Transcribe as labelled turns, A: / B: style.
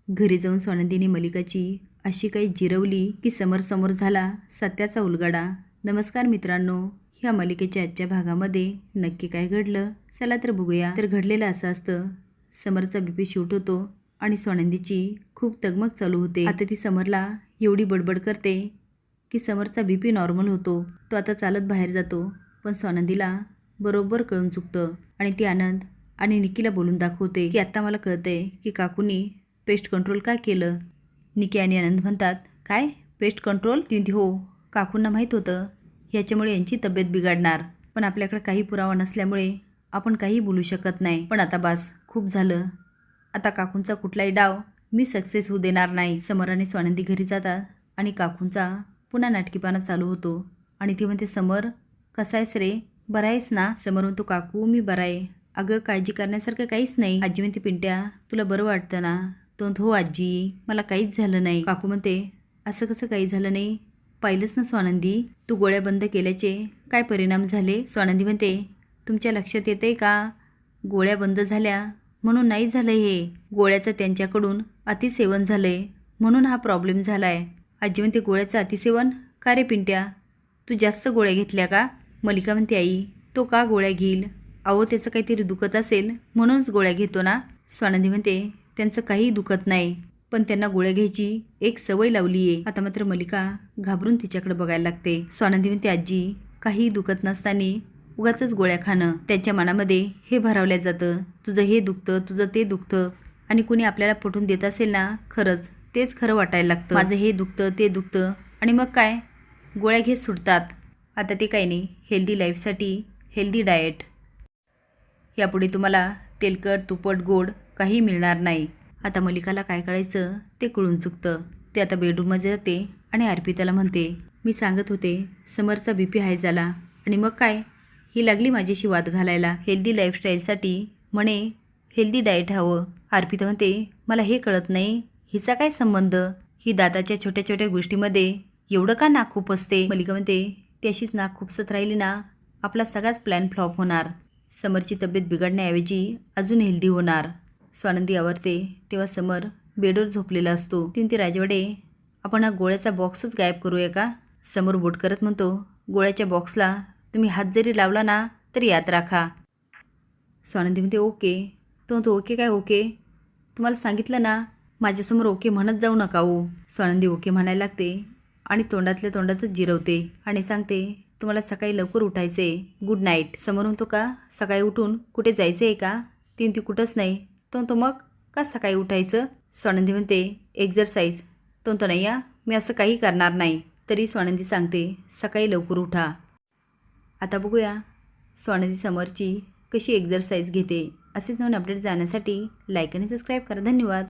A: घरी जाऊन स्वानंदीने मलिकाची अशी काही जिरवली की समोर झाला सत्याचा उलगडा. नमस्कार मित्रांनो, ह्या मालिकेच्या आजच्या भागामध्ये नक्की काय घडलं चला तर बघूया. तर घडलेलं असं असतं, समरचा बीपी शूट होतो आणि स्वानंदीची खूप तगमग चालू होते. आता ती समरला एवढी बडबड करते की समरचा बीपी नॉर्मल होतो. तो आता चालत बाहेर जातो, पण स्वानंदीला बरोबर कळून चुकतं आणि ती आनंद आणि निकीला बोलून दाखवते की आता मला कळतंय की काकूनी पेस्ट कंट्रोल का केलं. निकी आणि आनंद म्हणतात, काय पेस्ट कंट्रोल? ती म्हणते, हो, काकूंना माहीत होतं ह्याच्यामुळे यांची तब्येत बिघडणार, पण आपल्याकडे काही पुरावा नसल्यामुळे आपण काही बोलू शकत नाही. पण आता बास, खूप झालं. आता काकूंचा कुठलाही डाव मी सक्सेस होऊ देणार नाही. समर आणि स्वानंदी घरी जातात आणि काकूंचा पुन्हा नाटकीपणा चालू होतो आणि ती म्हणते, समर कसा आहेस रे, बरा आहेस ना? समर म्हणतो, काकू मी बरा आहे. अगं काळजी करण्यासारखं काहीच नाही. आजी म्हणते, पिंट्या तुला बरं वाटतं ना? तो हो आजी, मला काहीच झालं नाही. काकू म्हणते, असं कसं काही झालं नाही? पाहिलंच ना स्वानंदी, तू गोळ्या बंद केल्याचे काय परिणाम झाले? स्वानंदी म्हणते, तुमच्या लक्षात येतंय का? गोळ्या बंद झाल्या म्हणून नाही झालं हे, गोळ्याचं त्यांच्याकडून अतिसेवन झालंय म्हणून हा प्रॉब्लेम झालाय. आजी म्हणते, गोळ्याचं अतिसेवन? का रे पिंट्या, तू जास्त गोळ्या घेतल्या का? मलिका म्हणते, आई तो का गोळ्या घेईल? अहो त्याचं काहीतरी दुखत असेल म्हणूनच गोळ्या घेतो ना. स्वानंदी म्हणते, त्यांचं काही दुखत नाही, पण त्यांना गोळ्या घ्यायची एक सवय लावली आहे. आता मात्र मलिका घाबरून तिच्याकडे बघायला लागते. स्वानंदी म्हणते, आजी काही दुखत नसताना उगाचच गोळ्या खाणं, त्यांच्या मनामध्ये हे भरवल्या जातं, तुझं हे दुखतं, तुझं ते दुखतं, आणि कुणी आपल्याला पटवून देत असेल ना, खरंच तेच खरं वाटायला लागतं. माझं हे दुखतं ते दुखतं आणि मग काय गोळ्या घेत सुटतात. आता ते काही नाही, हेल्दी लाईफसाठी हेल्दी डाएट. यापुढे तुम्हाला तेलकट तुपट गोड काही मिळणार नाही. आता मलिकाला काय करायचं ते कळून चुकतं. ते आता बेडरूममध्ये जाते आणि अर्पिताला म्हणते, मी सांगत होते समरचा बीपी हाय झाला आणि मग काय ही लागली माझ्याशी वाद घालायला. हेल्दी लाईफस्टाईलसाठी म्हणे हेल्दी डाएट हवं. अर्पिता म्हणते, मला हे कळत नाही हिचा काय संबंध? ही दाताच्या छोट्या छोट्या गोष्टीमध्ये एवढं का नाक खुपसते? मलिका म्हणते, ती अशीच नाक खुपसत राहिली ना, आपला सगळाच प्लॅन फ्लॉप होणार. समरची तब्येत बिघडण्याऐवजी अजून हेल्दी होणार. स्वानंदी आवरते तेव्हा समर बेडवर झोपलेला असतो. ती राजवाडे, आपण हा गोळ्याचा बॉक्सच गायब करूया का? समोर बोट करत म्हणतो, गोळ्याच्या बॉक्सला तुम्ही हात जरी लावला ना तरी याद राखा. स्वानंदी म्हणते, ओके. तो ओके काय ओके? तुम्हाला सांगितलं ना, माझ्यासमोर ओके म्हणत जाऊ नका हो. स्वानंदी ओके म्हणायला लागते आणि तोंडातल्या तोंडातच जिरवते आणि सांगते, तुम्हाला सकाळी लवकर उठायचे, गुड नाईट. समोर म्हणतो, का सकाळी उठून कुठे जायचं आहे का? ती कुठंच नाही. तो मग का सकाळी उठायचं? स्वानंदी म्हणते, एक्झरसाईज. तो नाही या, मी असं काही करणार नाही. तरी स्वानंदी सांगते, सकाळी लवकर उठा. आता बघूया स्वानंदी समरची कशी एक्झरसाईज घेते. असेच नवीन अपडेट जाण्यासाठी लाईक आणि सबस्क्राईब करा. धन्यवाद.